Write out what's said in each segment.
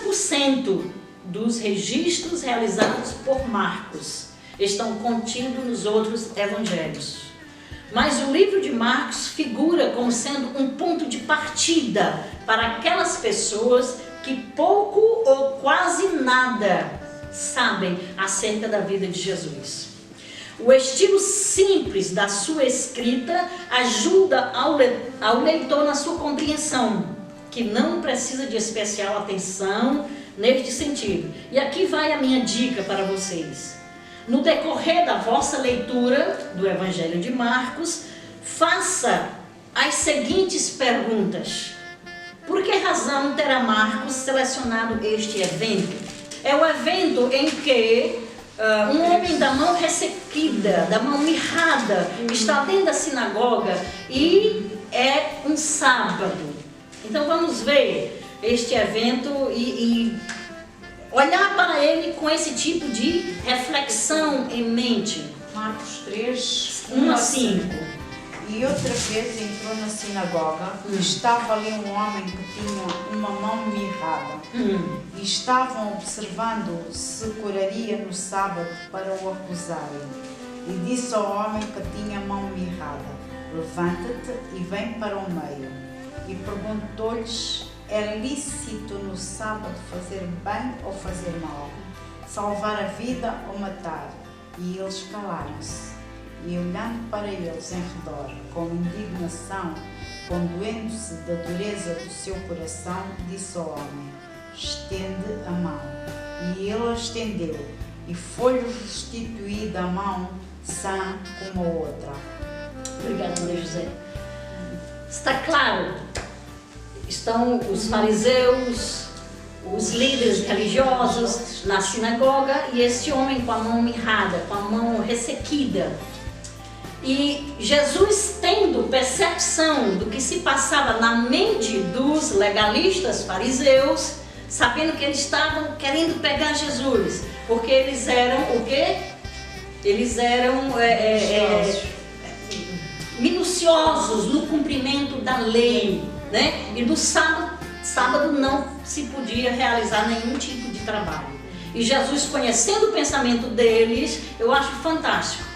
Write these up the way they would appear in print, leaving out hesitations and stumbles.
90% dos registros realizados por Marcos estão contidos nos outros evangelhos. Mas o livro de Marcos figura como sendo um ponto de partida para aquelas pessoas que pouco ou quase nada sabem acerca da vida de Jesus. O estilo simples da sua escrita ajuda ao leitor na sua compreensão, que não precisa de especial atenção neste sentido. E aqui vai a minha dica para vocês. No decorrer da vossa leitura do Evangelho de Marcos, faça as seguintes perguntas. Por que razão terá Marcos selecionado este evento? É o evento em que um homem da mão ressequida, da mão mirrada, está dentro da sinagoga e é um sábado. Então vamos ver este evento e olhar para ele com esse tipo de reflexão em mente. Marcos 3, 1 a 5. E outra vez entrou na sinagoga, estava ali um homem que tinha uma mão mirrada, e estavam observando se curaria no sábado para o acusarem. E disse ao homem que tinha a mão mirrada: levanta-te e vem para o meio. E perguntou-lhes: é lícito no sábado fazer bem ou fazer mal? Salvar a vida ou matar? E eles calaram-se. E olhando para eles em redor, com indignação, condoendo-se da dureza do seu coração, disse ao homem: estende a mão. E ele a estendeu, e foi-lhe restituída a mão, sã como a outra. Obrigada, Maria José. Está claro? Estão os fariseus, os líderes religiosos na sinagoga e esse homem com a mão mirrada, com a mão ressequida. E Jesus, tendo percepção do que se passava na mente dos legalistas fariseus, sabendo que eles estavam querendo pegar Jesus, porque eles eram o quê? Eles eram minuciosos no cumprimento da lei, né? E no sábado não se podia realizar nenhum tipo de trabalho. E Jesus, conhecendo o pensamento deles, eu acho fantástico,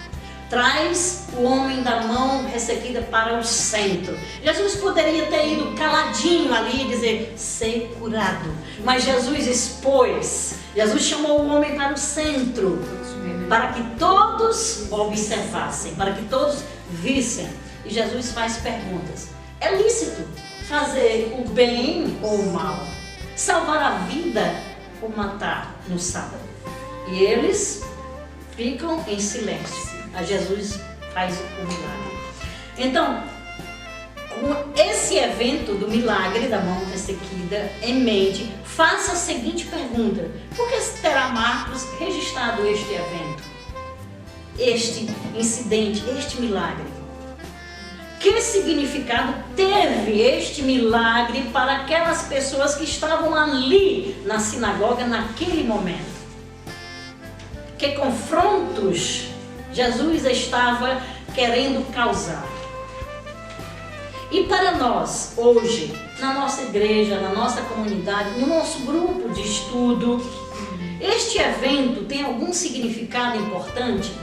traz o homem da mão ressequida para o centro. Jesus poderia ter ido caladinho ali e dizer: ser curado. Mas Jesus expôs. Jesus chamou o homem para o centro, para que todos observassem, para que todos vissem. E Jesus faz perguntas. É lícito fazer o bem ou o mal? Salvar a vida ou matar no sábado? E eles ficam em silêncio. A Jesus faz o milagre. Então, com esse evento do milagre da mão ressequida em mente, faça a seguinte pergunta: por que terá Marcos registrado este evento, este incidente, este milagre? Que significado teve este milagre para aquelas pessoas que estavam ali na sinagoga naquele momento? Que confrontos Jesus estava querendo causar? E para nós, hoje, na nossa igreja, na nossa comunidade, no nosso grupo de estudo, este evento tem algum significado importante?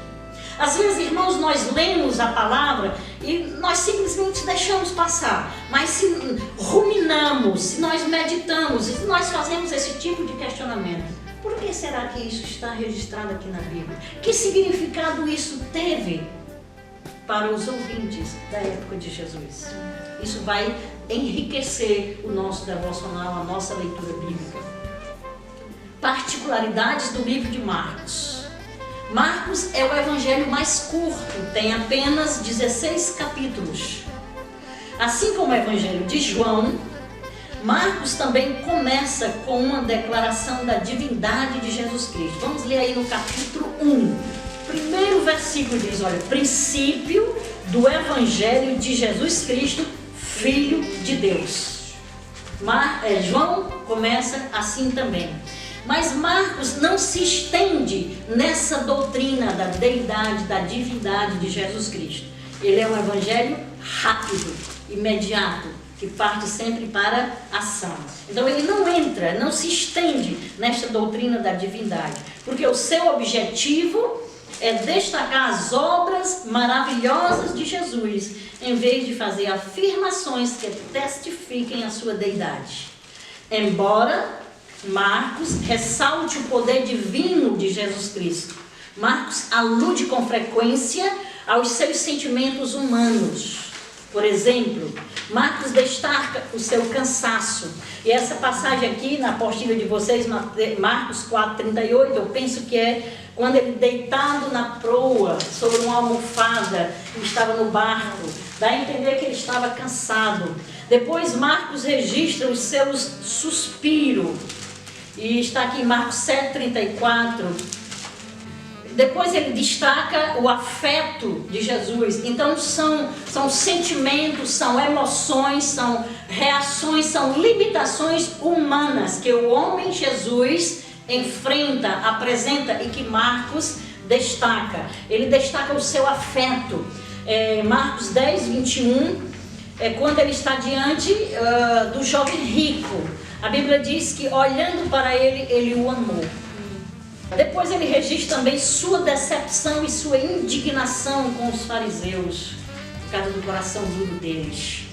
Às vezes, irmãos, nós lemos a palavra e nós simplesmente deixamos passar. Mas se ruminamos, se nós meditamos, se nós fazemos esse tipo de questionamento, por que será que isso está registrado aqui na Bíblia? Que significado isso teve para os ouvintes da época de Jesus? Isso vai enriquecer o nosso devocional, a nossa leitura bíblica. Particularidades do livro de Marcos. Marcos é o evangelho mais curto, tem apenas 16 capítulos. Assim como o evangelho de João, Marcos também começa com uma declaração da divindade de Jesus Cristo. Vamos ler aí no capítulo 1. Primeiro versículo diz: olha, princípio do evangelho de Jesus Cristo, Filho de Deus. João começa assim também. Mas Marcos não se estende nessa doutrina da deidade, da divindade de Jesus Cristo. Ele é um evangelho rápido, imediato, que parte sempre para a ação. Então ele não entra, não se estende nesta doutrina da divindade, porque o seu objetivo é destacar as obras maravilhosas de Jesus, em vez de fazer afirmações que testifiquem a sua deidade. Embora Marcos ressalte o poder divino de Jesus Cristo, Marcos alude com frequência aos seus sentimentos humanos. Por exemplo, Marcos destaca o seu cansaço. E essa passagem aqui na apostila de vocês, Marcos 4:38, eu penso que é quando ele deitado na proa, sobre uma almofada, estava no barco. Dá a entender que ele estava cansado. Depois Marcos registra os seus suspiros. E está aqui em Marcos 7:34. Depois ele destaca o afeto de Jesus. Então são sentimentos, são emoções, são reações, são limitações humanas que o homem Jesus enfrenta, apresenta e que Marcos destaca. Ele destaca o seu afeto. Marcos 10:21 é quando ele está diante do jovem rico. A Bíblia diz que olhando para ele, ele o amou. Depois ele registra também sua decepção e sua indignação com os fariseus, por causa do coração duro deles.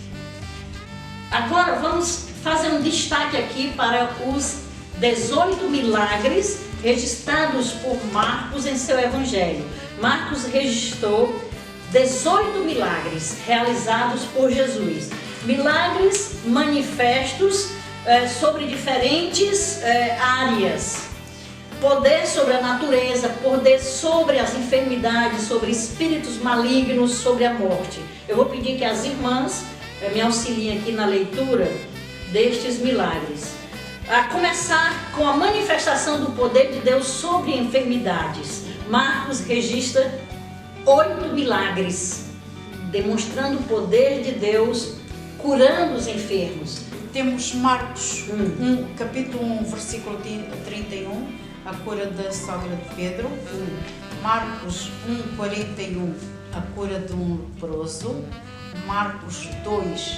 Agora vamos fazer um destaque aqui para os 18 milagres registrados por Marcos em seu evangelho. Marcos registrou 18 milagres realizados por Jesus. Milagres manifestos sobre diferentes áreas. Poder sobre a natureza, poder sobre as enfermidades, sobre espíritos malignos, sobre a morte. Eu vou pedir que as irmãs me auxiliem aqui na leitura destes milagres. A começar com a manifestação do poder de Deus sobre enfermidades. Marcos registra 8 milagres, demonstrando o poder de Deus, curando os enfermos. Temos Marcos capítulo 1, versículo 31, a cura da sogra de Pedro. Marcos 1:41, a cura de um leproso. Marcos 2,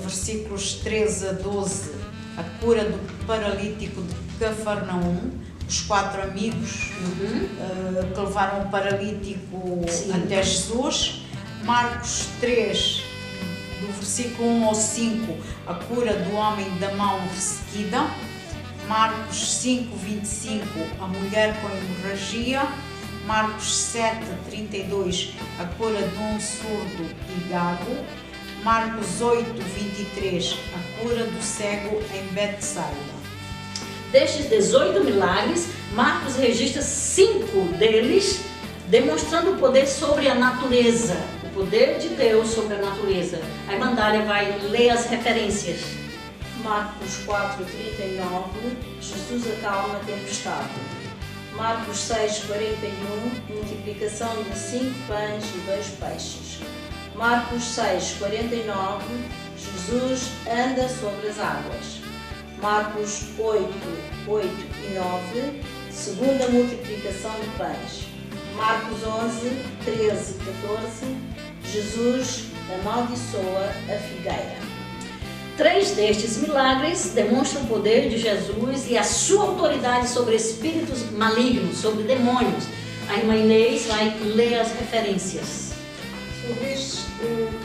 versículos 13 a 12, a cura do paralítico de Cafarnaum. Os 4 amigos que levaram o paralítico até Jesus. Marcos 3, do versículo 1 ao 5, a cura do homem da mão ressequida. Marcos 5:25, a mulher com hemorragia. Marcos 7:32, a cura de um surdo e gago. Marcos 8:23, a cura do cego em Betsaida. Destes 18 milagres, Marcos registra 5 deles, demonstrando o poder sobre a natureza, o poder de Deus sobre a natureza. A irmã Dália vai ler as referências. Marcos 4:39, Jesus acalma a tempestade. Marcos 6:41, multiplicação de 5 pães e 2 peixes. Marcos 6:49, Jesus anda sobre as águas. Marcos 8:8 e 9, segunda multiplicação de pães. Marcos 11:13 e 14, Jesus amaldiçoa a figueira. 3 destes milagres demonstram o poder de Jesus e a sua autoridade sobre espíritos malignos, sobre demônios. A irmã Inês vai ler as referências. Sobre estes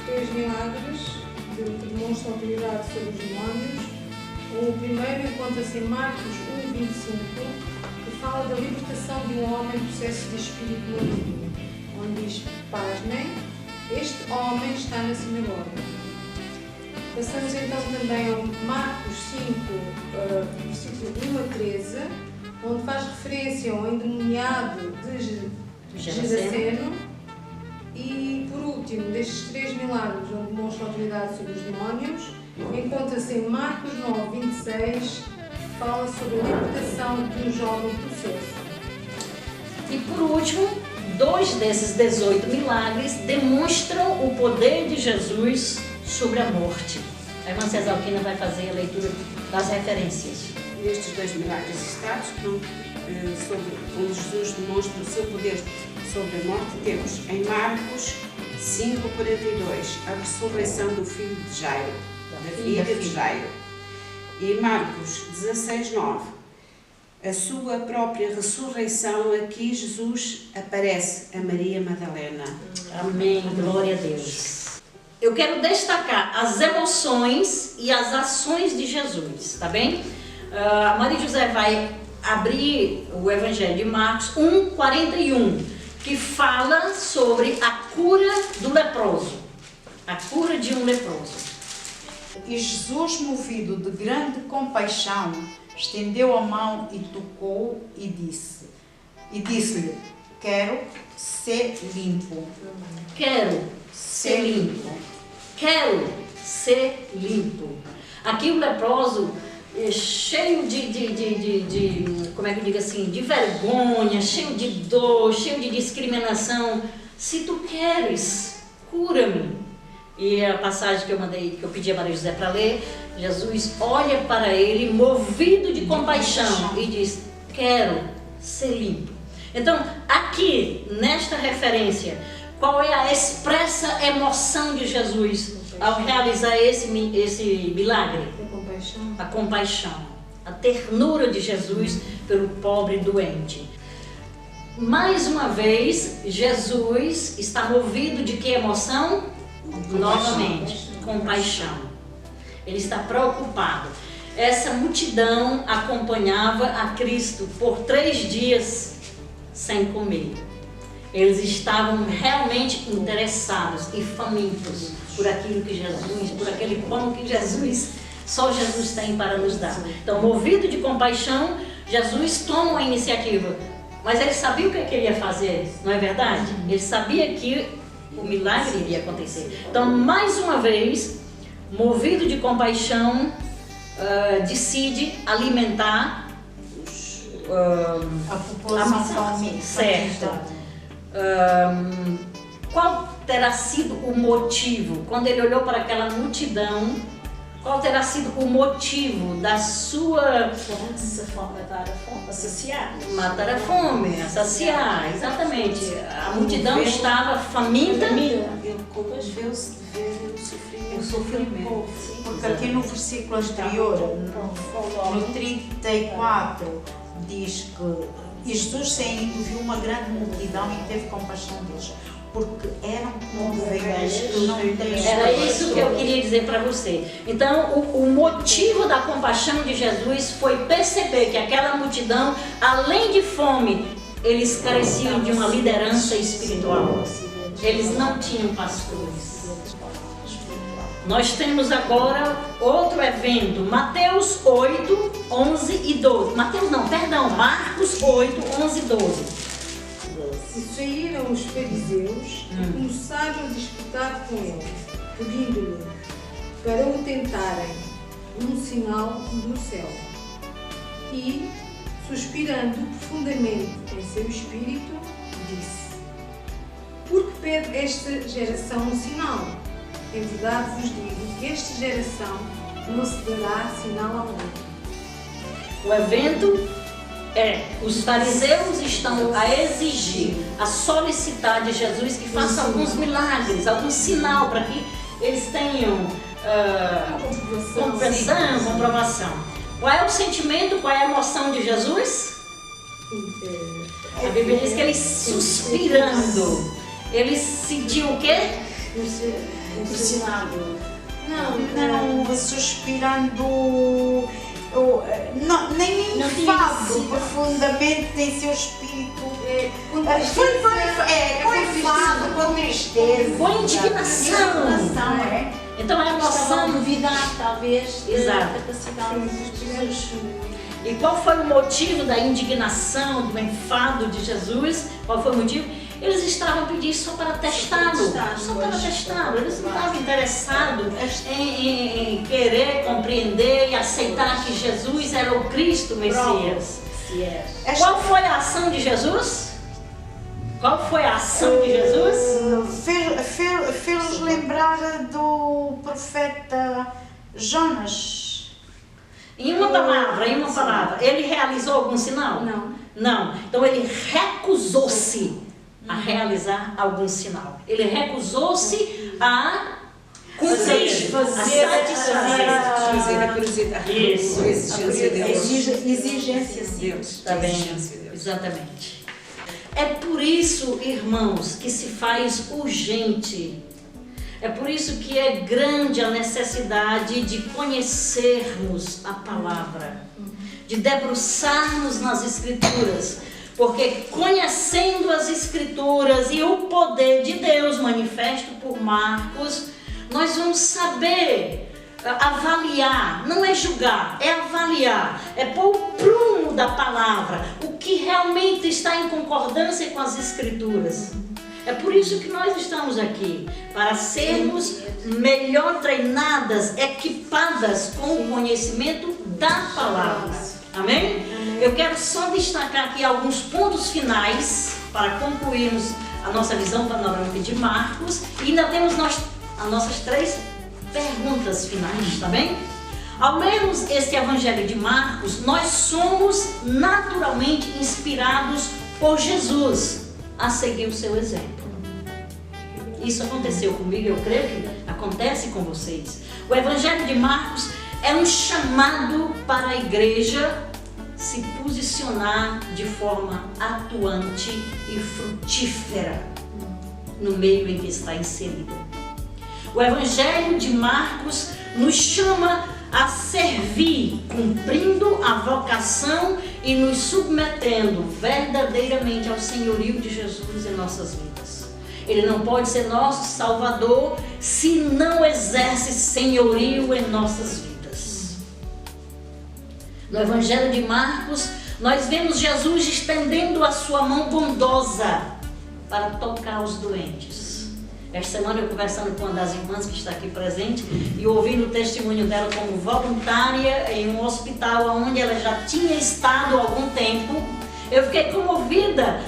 3 milagres que demonstram autoridade sobre os demónios, o primeiro encontra-se em Marcos 1:25, que fala da libertação de um homem em processo de espírito maligno, onde diz: pasmem, este homem está na sinagoga. Passamos então também ao Marcos 5, versículo 1 a 13, onde faz referência ao endemoniado de Geraseno. E por último, destes 3 milagres onde demonstra autoridade sobre os demónios, encontra-se em Marcos 9:26, que fala sobre a libertação de um jovem possesso. E por último, 2 desses 18 milagres demonstram o poder de Jesus sobre a morte. A irmã Cesalquina vai fazer a leitura das referências. Nestes 2 milagres citados, onde Jesus demonstra o seu poder sobre a morte, temos em Marcos 5:42, a ressurreição do filho de Jairo. da filha de Jairo. E Marcos 16:9. A sua própria ressurreição, aqui Jesus aparece a Maria Madalena. Amém, glória a Deus. Eu quero destacar as emoções e as ações de Jesus, tá bem? A Maria José vai abrir o Evangelho de Marcos 1:41, que fala sobre a cura do leproso, a cura de um leproso. E Jesus, movido de grande compaixão, estendeu a mão e tocou e disse-lhe: quero ser limpo. Quero ser limpo. Quero ser limpo. Aqui o leproso cheio como é que eu digo assim, de vergonha, cheio de dor, cheio de discriminação. Se tu queres, cura-me. E a passagem que eu pedi a Maria José para ler, Jesus olha para ele movido de compaixão e diz: quero ser limpo. Então, aqui, nesta referência, qual é a expressa emoção de Jesus ao realizar esse milagre? A compaixão, a ternura de Jesus pelo pobre doente. Mais uma vez, Jesus está movido de que emoção? Novamente, compaixão. Ele está preocupado. Essa multidão acompanhava a Cristo por 3 dias sem comer. Eles estavam realmente interessados e famintos por aquilo que Jesus, por aquele pão que só Jesus tem para nos dar. Então, movido de compaixão, Jesus toma a iniciativa. Mas ele sabia o que ele ia fazer, não é verdade? Ele sabia que o milagre iria acontecer. Então, mais uma vez, movido de compaixão, decide alimentar a população faminta. Certo. Qual terá sido o motivo? Quando ele olhou para aquela multidão, qual terá sido o motivo da sua... Matar a fome, saciar, exatamente. A multidão estava faminta. Ele convenceu-se de ver o sofrimento. Porque aqui no versículo anterior, no 34, diz que Jesus saindo viu uma grande multidão e teve compaixão deles. Porque eram como ovelhas que não têm. Era isso que eu queria dizer para você. Então, o motivo da compaixão de Jesus foi perceber que aquela multidão, além de fome, eles careciam de uma liderança espiritual. Eles não tinham pastores. Nós temos agora outro evento, Mateus 8, 11 e 12. Marcos 8, 11 e 12. E saíram os fariseus e começaram a disputar com ele, pedindo-lhe para o tentarem um sinal do céu. E, suspirando profundamente em seu espírito, disse: por que pede esta geração um sinal? Em verdade vos digo que esta geração não se dará sinal algum. O evento os fariseus estão a exigir, a solicitar de Jesus que faça alguns milagres, algum sinal para que eles tenham comprovação. Qual é o sentimento, qual é a emoção de Jesus? A Bíblia diz que ele suspirando, ele sentiu o quê? Impressionado. Não, suspirando. Nem enfado profundamente em seu espírito. Com enfado, com tristeza, com indignação. Então a Estava a emoção. duvidar, talvez, Exato. da capacidade de Jesus. E qual foi o motivo da indignação, do enfado de Jesus? Qual foi o motivo? Eles estavam pedindo só para testá-lo, só para testá-lo. Eles não estavam interessados em querer compreender e aceitar que Jesus era o Cristo Messias. Qual foi a ação de Jesus? Qual foi a ação de Jesus? Fez-nos lembrar do profeta Jonas. Em uma palavra, ele realizou algum sinal? Não. Então ele recusou-se a realizar algum sinal. Ele recusou-se a Cumprir, a satisfazer. A curiosidade. Isso. A exigência de Deus. Exigência, sim. Deus. Tá bem? Exigência de Deus. Exatamente. É por isso, irmãos, que se faz urgente. É por isso que é grande a necessidade de conhecermos a palavra, de debruçarmos nas Escrituras, porque conhecendo as Escrituras e o poder de Deus manifesto por Marcos, nós vamos saber avaliar, não é julgar, é avaliar, é pôr o prumo da palavra, o que realmente está em concordância com as Escrituras. É por isso que nós estamos aqui, para sermos melhor treinadas, equipadas com o conhecimento da palavra. Amém? Eu quero só destacar aqui alguns pontos finais para concluirmos a nossa visão panorâmica de Marcos, e ainda temos as nossas 3 perguntas finais, tá bem? Ao lermos este Evangelho de Marcos, nós somos naturalmente inspirados por Jesus a seguir o seu exemplo. Isso aconteceu comigo, eu creio que acontece com vocês. O Evangelho de Marcos é um chamado para a igreja se posicionar de forma atuante e frutífera no meio em que está inserida. O Evangelho de Marcos nos chama a servir, cumprindo a vocação e nos submetendo verdadeiramente ao senhorio de Jesus em nossas vidas. Ele não pode ser nosso Salvador se não exerce senhorio em nossas vidas. No Evangelho de Marcos, nós vemos Jesus estendendo a sua mão bondosa para tocar os doentes. Esta semana eu conversando com uma das irmãs que está aqui presente e ouvindo o testemunho dela como voluntária em um hospital onde ela já tinha estado há algum tempo, eu fiquei comovida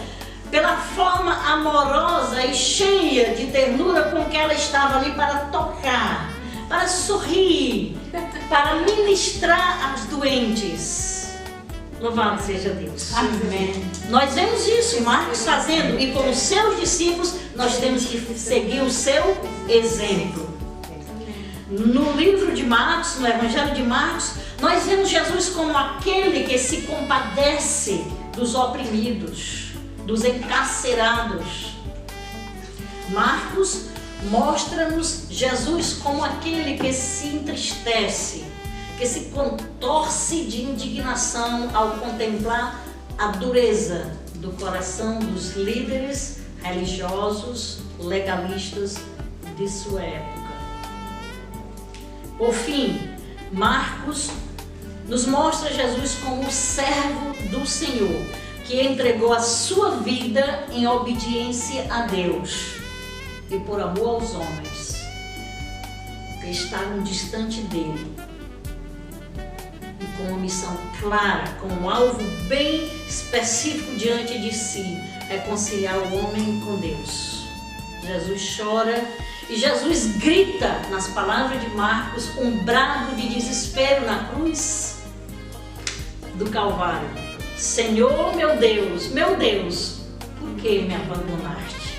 pela forma amorosa e cheia de ternura com que ela estava ali para tocar, para sorrir, para ministrar aos doentes. Louvado seja Deus. Amém. Nós vemos isso, Marcos fazendo, e com os seus discípulos nós temos que seguir o seu exemplo. No livro de Marcos, no Evangelho de Marcos, nós vemos Jesus como aquele que se compadece dos oprimidos, dos encarcerados. Marcos mostra-nos Jesus como aquele que se entristece, que se contorce de indignação ao contemplar a dureza do coração dos líderes religiosos, legalistas de sua época. Por fim, Marcos nos mostra Jesus como o servo do Senhor, que entregou a sua vida em obediência a Deus e por amor aos homens que estavam distante dele, e com uma missão clara, com um alvo bem específico diante de si: reconciliar o homem com Deus. Jesus chora e Jesus grita, nas palavras de Marcos, um brado de desespero na cruz do Calvário: Senhor, meu Deus, por que me abandonaste?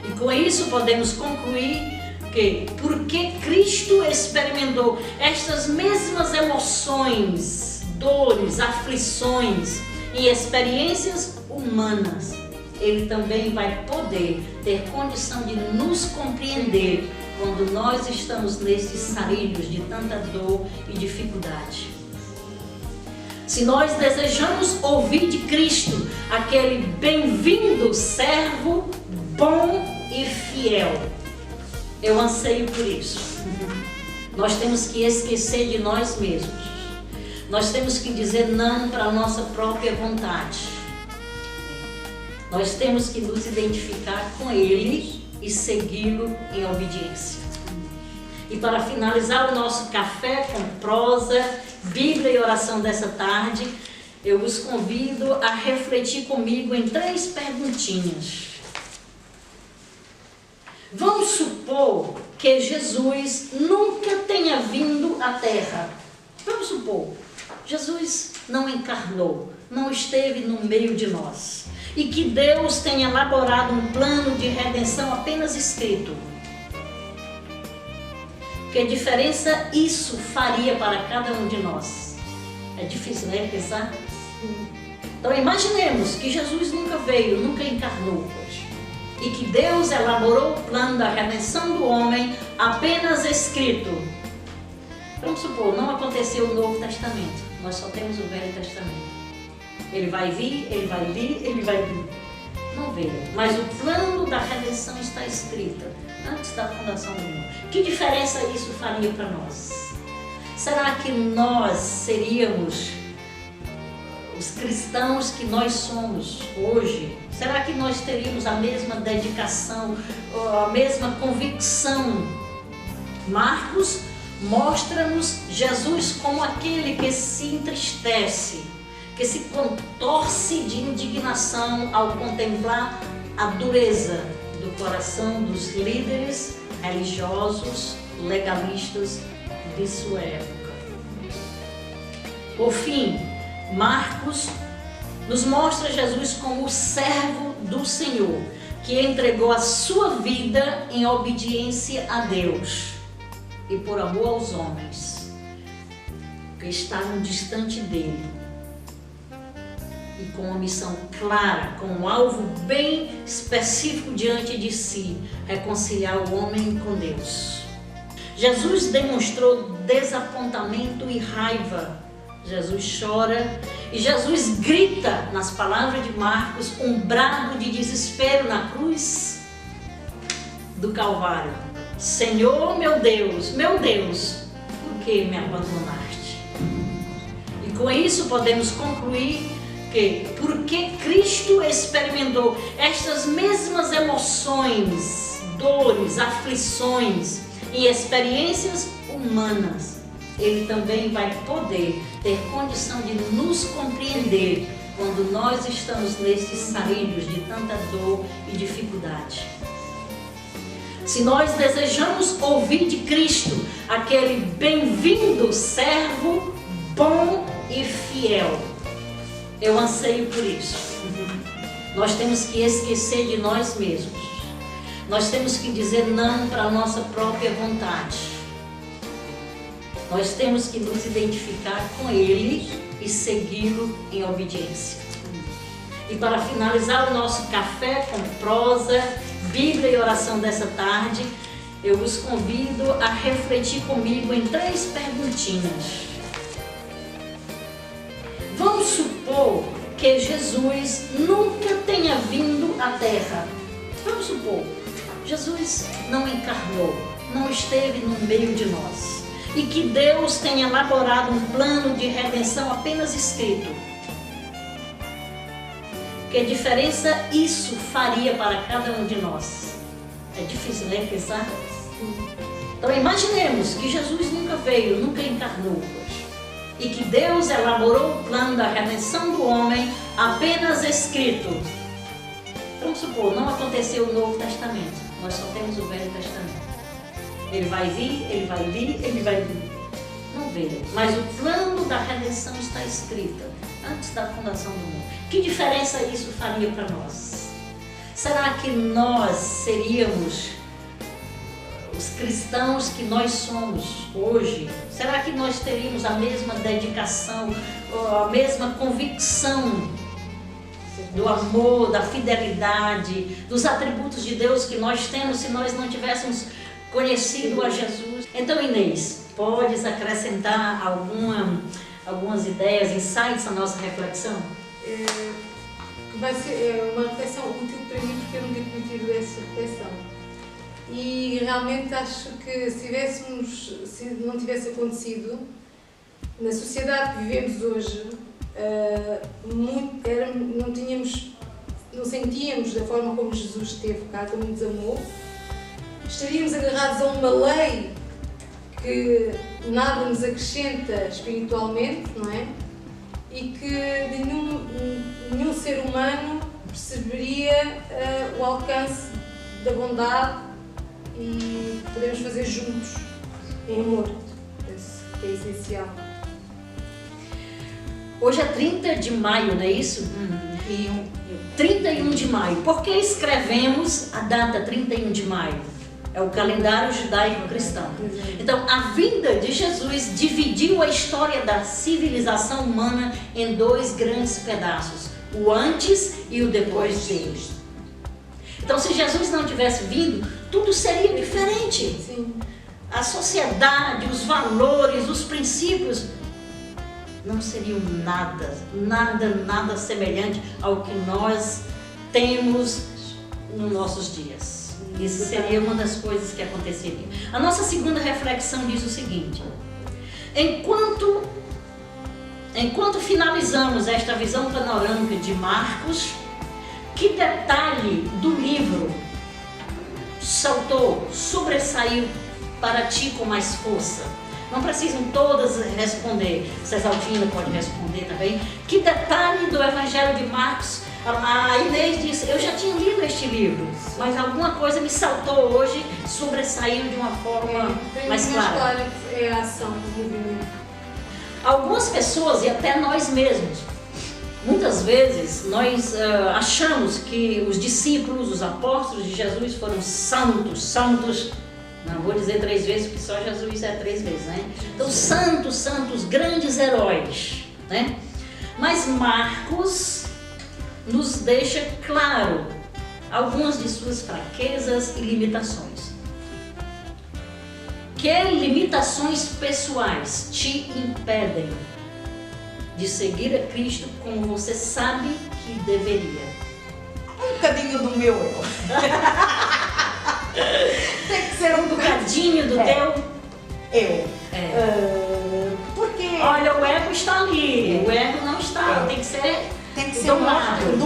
E com isso podemos concluir que, porque Cristo experimentou estas mesmas emoções, dores, aflições e experiências humanas, Ele também vai poder ter condição de nos compreender quando nós estamos nesses sarilhos de tanta dor e dificuldade. Se nós desejamos ouvir de Cristo aquele bem-vindo servo, bom e fiel, eu anseio por isso. Nós temos que esquecer de nós mesmos. Nós temos que dizer não para a nossa própria vontade. Nós temos que nos identificar com Ele e segui-lo em obediência. E para finalizar o nosso café com prosa, Bíblia e oração dessa tarde, eu os convido a refletir comigo em 3 perguntinhas. Vamos supor que Jesus nunca tenha vindo à Terra. Vamos supor, Jesus não encarnou, não esteve no meio de nós, e que Deus tenha elaborado um plano de redenção apenas escrito. Que diferença isso faria para cada um de nós? É difícil, né, pensar? Então imaginemos que Jesus nunca veio, nunca encarnou, e que Deus elaborou o plano da redenção do homem apenas escrito. Vamos supor, não aconteceu o Novo Testamento, nós só temos o Velho Testamento. Ele vai vir, ele vai vir, ele vai vir. Não veio, mas o plano da redenção está escrito antes da fundação do mundo. Que diferença isso faria para nós? Será que nós seríamos os cristãos que nós somos hoje? Será que nós teríamos a mesma dedicação, a mesma convicção? Marcos mostra-nos Jesus como aquele que se entristece, que se contorce de indignação ao contemplar a dureza do coração dos líderes religiosos, legalistas de sua época. Por fim, Marcos nos mostra Jesus como o servo do Senhor, que entregou a sua vida em obediência a Deus e por amor aos homens que estavam distante dele, e com uma missão clara, com um alvo bem específico diante de si: reconciliar o homem com Deus. Jesus demonstrou desapontamento e raiva. Jesus chora e Jesus grita, nas palavras de Marcos, um brado de desespero na cruz do Calvário: Senhor, meu Deus, por que me abandonaste? E com isso podemos concluir que, porque Cristo experimentou estas mesmas emoções, dores, aflições e experiências humanas, Ele também vai poder ter condição de nos compreender quando nós estamos nesses sarilhos de tanta dor e dificuldade. Se nós desejamos ouvir de Cristo aquele bem-vindo servo, bom e fiel, eu anseio por isso. Nós temos que esquecer de nós mesmos. Nós temos que dizer não para a nossa própria vontade. Nós temos que nos identificar com Ele e segui-lo em obediência. E para finalizar o nosso café com prosa, Bíblia e oração dessa tarde, eu os convido a refletir comigo em 3 perguntinhas. Vamos supor que Jesus nunca tenha vindo à Terra. Vamos supor, Jesus não encarnou, não esteve no meio de nós, e que Deus tenha elaborado um plano de redenção apenas escrito. Que diferença isso faria para cada um de nós? É difícil, né, pensar? Então imaginemos que Jesus nunca veio, nunca encarnou, e que Deus elaborou o plano da redenção do homem apenas escrito. Vamos supor, não aconteceu o Novo Testamento, nós só temos o Velho Testamento. Ele vai vir, ele vai vir, ele vai vir. Não veio, mas o plano da redenção está escrito antes da fundação do mundo. Que diferença isso faria para nós? Será que nós seríamos os cristãos que nós somos hoje? Será que nós teríamos a mesma dedicação, a mesma convicção do amor, da fidelidade, dos atributos de Deus que nós temos se nós não tivéssemos conhecido a Jesus? Então, Inês, podes acrescentar algumas ideias, insights à nossa reflexão? Vai ser uma reflexão útil para mim, porque eu nunca tinha tido essa reflexão. E realmente acho que se não tivesse acontecido, na sociedade que vivemos hoje, não sentíamos da forma como Jesus esteve cá, como nos amou, estaríamos agarrados a uma lei que nada nos acrescenta espiritualmente, não é? E que nenhum ser humano perceberia o alcance da bondade e podemos fazer juntos em amor. Penso que é essencial. Hoje é 30 de maio, não é isso? 31 de maio. Por que escrevemos a data 31 de maio? É o calendário judaico-cristão. Então, a vinda de Jesus dividiu a história da civilização humana em dois grandes pedaços: o antes e o depois dele. Então, se Jesus não tivesse vindo, tudo seria diferente. Sim. A sociedade, os valores, os princípios não seriam nada semelhante ao que nós temos nos nossos dias. Isso seria uma das coisas que aconteceria. A nossa segunda reflexão diz o seguinte: enquanto finalizamos esta visão panorâmica de Marcos, que detalhe do livro sobressaiu para ti com mais força? Não precisam todas responder. Cesaltina pode responder também. Que detalhe do Evangelho de Marcos? A Inês disse: eu já tinha lido este livro, mas alguma coisa me saltou hoje, sobressaiu de uma forma mais clara. História é a ação do movimento. Algumas pessoas, e até nós mesmos, muitas vezes nós achamos que os discípulos, os apóstolos de Jesus foram santos. Não vou dizer 3 vezes, porque só Jesus é 3 vezes, né? Então, santos, grandes heróis, né? Mas Marcos nos deixa claro algumas de suas fraquezas e limitações. Que limitações pessoais te impedem de seguir a Cristo como você sabe que deveria? Um bocadinho do meu eu. Tem que ser Um bocadinho do teu eu. Porque... Olha, o ego está ali, o ego não está, tem que ser domado.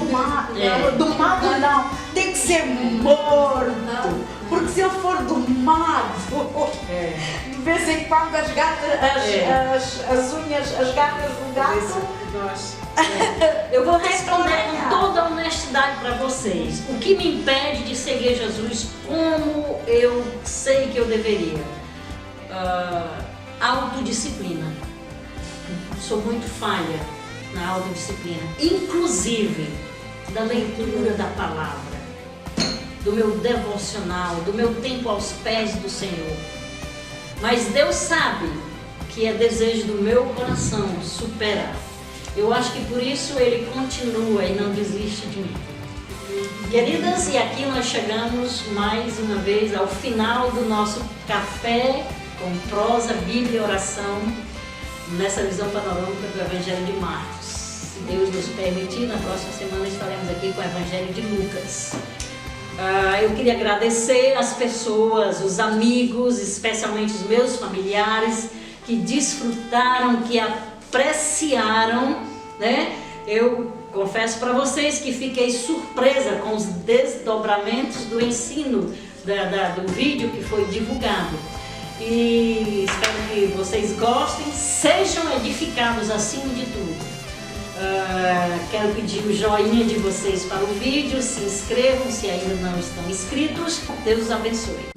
Domado não, tem que ser morto. Porque se eu for domado, de vez em quando as unhas, as garras do gato. Eu vou responder com toda a honestidade para vocês. O que me impede de seguir Jesus como eu sei que eu deveria? Autodisciplina. Sou muito falha na autodisciplina, inclusive da leitura da palavra, do meu devocional, do meu tempo aos pés do Senhor. Mas Deus sabe que é desejo do meu coração superar. Eu acho que por isso Ele continua e não desiste de mim. Queridas, e aqui nós chegamos mais uma vez ao final do nosso café com prosa, Bíblia e oração, nessa visão panorâmica do Evangelho de Marcos. Se Deus nos permitir, na próxima semana estaremos aqui com o Evangelho de Lucas. Eu queria agradecer as pessoas, os amigos, especialmente os meus familiares, que desfrutaram, que apreciaram, né? Eu confesso para vocês que fiquei surpresa com os desdobramentos do ensino do vídeo que foi divulgado. E espero que vocês gostem, sejam edificados acima de tudo. Quero pedir o joinha de vocês para o vídeo, se inscrevam se ainda não estão inscritos. Deus os abençoe.